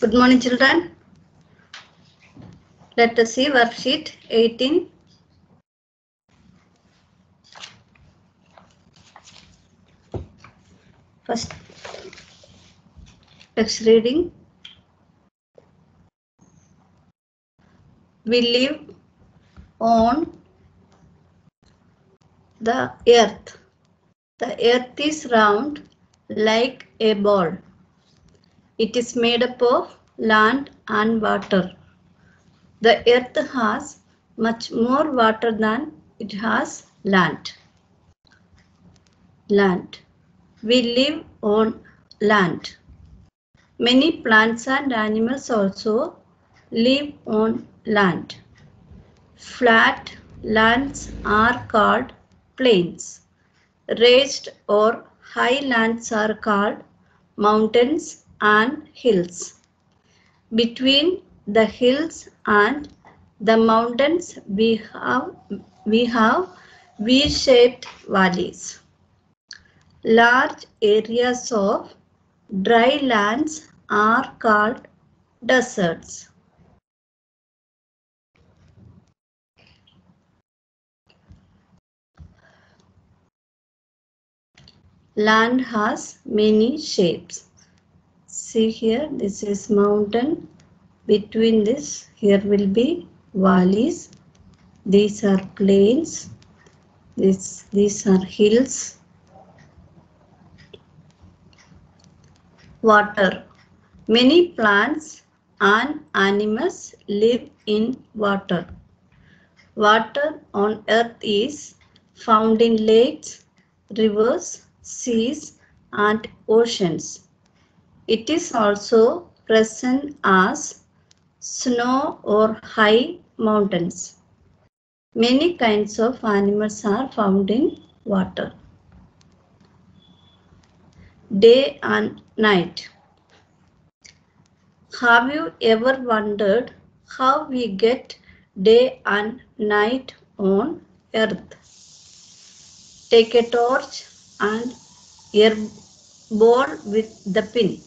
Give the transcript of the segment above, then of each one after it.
Good morning, children. Let us see worksheet 18. First, text reading. We live on the earth. The earth is round like a ball. It is made up of land and water. The earth has much more water than it has land. Land. We live on land. Many plants and animals also live on land. Flat lands are called plains. Raised or high lands are called mountains and hills. Between the hills and the mountains we have V-shaped valleys. Large areas of dry lands are called deserts. Land has many shapes. See here, this is mountain. Between this, here will be valleys. These are plains. These are hills. Water. Many plants and animals live in water. Water on earth is found in lakes, rivers, seas, and oceans. It is also present as snow or high mountains. Many kinds of animals are found in water. Day and night. Have you ever wondered how we get day and night on earth? Take a torch and a ball with the pin.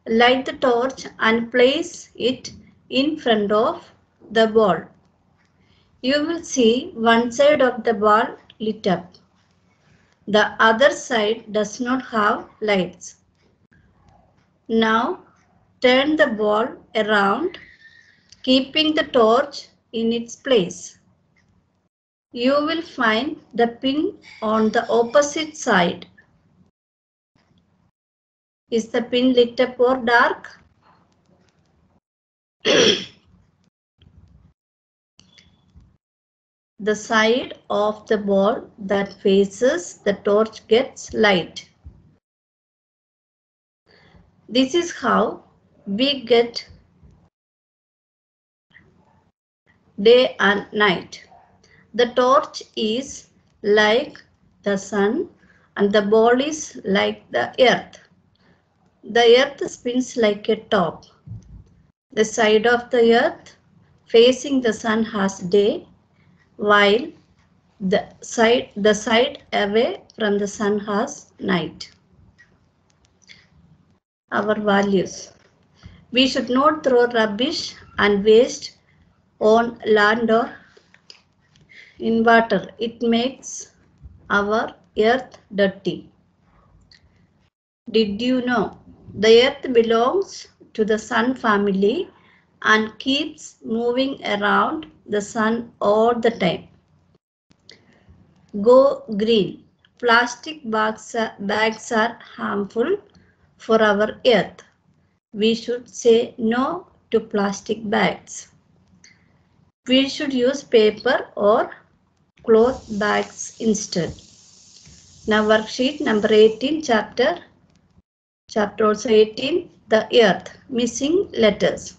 Light the torch and place it in front of the ball. You will see one side of the ball lit up. The other side does not have lights. Now turn the ball around, keeping the torch in its place. You will find the pin on the opposite side. Is the pin lit up or dark? The side of the ball that faces the torch gets light. This is how we get day and night. The torch is like the sun and the ball is like the earth. The earth spins like a top. The side of the earth facing the sun has day, while the side away from the sun has night. Our values. We should not throw rubbish and waste on land or in water. It makes our earth dirty. Did you know the earth belongs to the sun family and keeps moving around the sun all the time? Go green. Plastic bags are harmful for our earth. We should say no to plastic bags. We should use paper or cloth bags instead. Now worksheet number 18, chapter also 18, the earth, missing letters.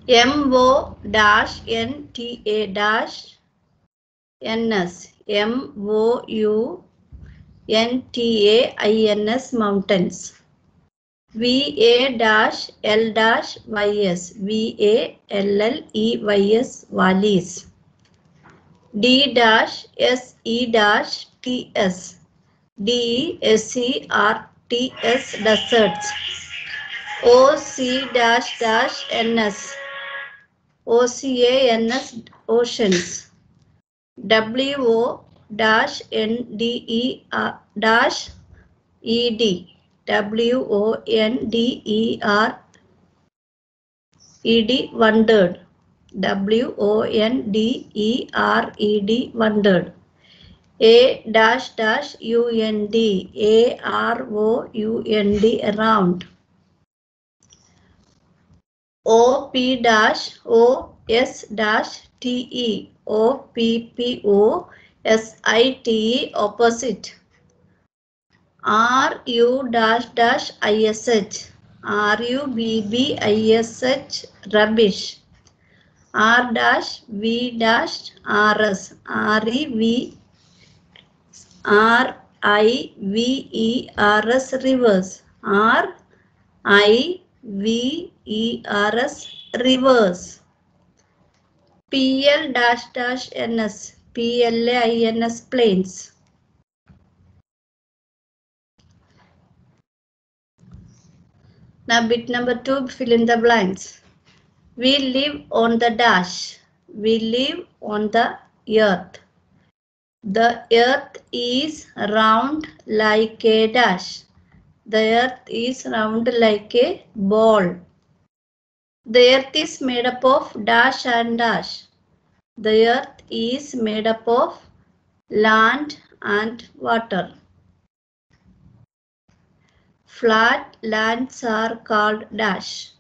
MO-NTA-NS, MOUNTAINS, mountains. VAL-YS, VALLEYS, valleys. D-SE-TS, DESERT, deserts. OC-NS OCANS oceans. WONDER-ED WONDERED wondered. WONDERED wondered. A-UND AROUND around. OP-OSTE OPPOSITE opposite. RU-ISH RUBBISH rubbish. R-V-RS RIVERS rivers. RIVERS rivers. PL-NS PLAINS plains. Now bit number 2, fill in the blanks. We live on the dash. We live on the earth. The earth is round like a dash. The earth is round like a ball. The earth is made up of dash and dash. The earth is made up of land and water. Flat lands are called dash.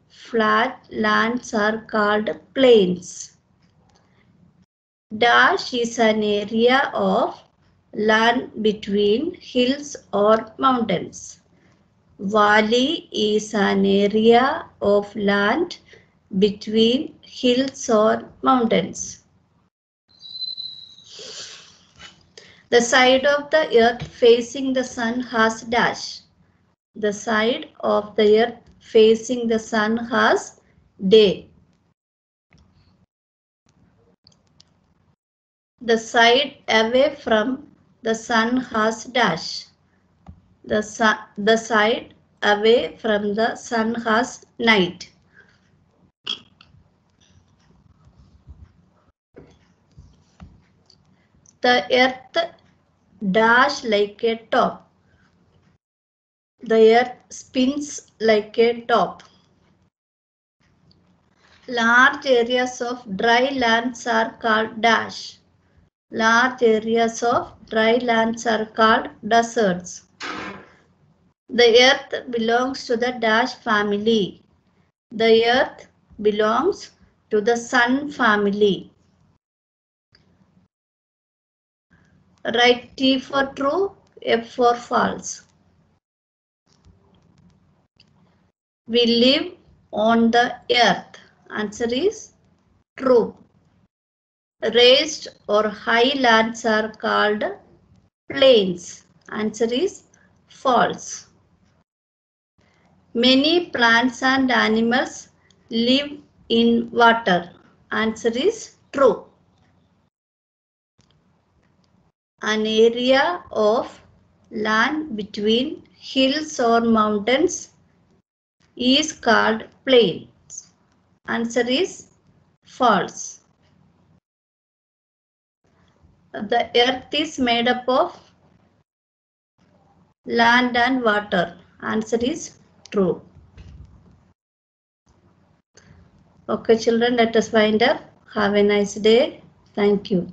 Flat lands are called plains. Dash is an area of land between hills or mountains. Valley is an area of land between hills or mountains. The side of the earth facing the sun has dash. The side of the earth facing the sun has day. The side away from the sun has dash. The side away from the sun has night. The earth dash like a top. The earth spins like a top. Large areas of dry lands are called dash. Large areas of dry lands are called deserts. The earth belongs to the dash family. The earth belongs to the sun family. Write T for true, F for false. We live on the earth. Answer is true. Raised or high lands are called plains. Answer is false. Many plants and animals live in water. Answer is true. An area of land between hills or mountains is called plains. Answer is false. The earth is made up of land and water. Answer is true. Okay, children, let us wind up. Have a nice day. Thank you.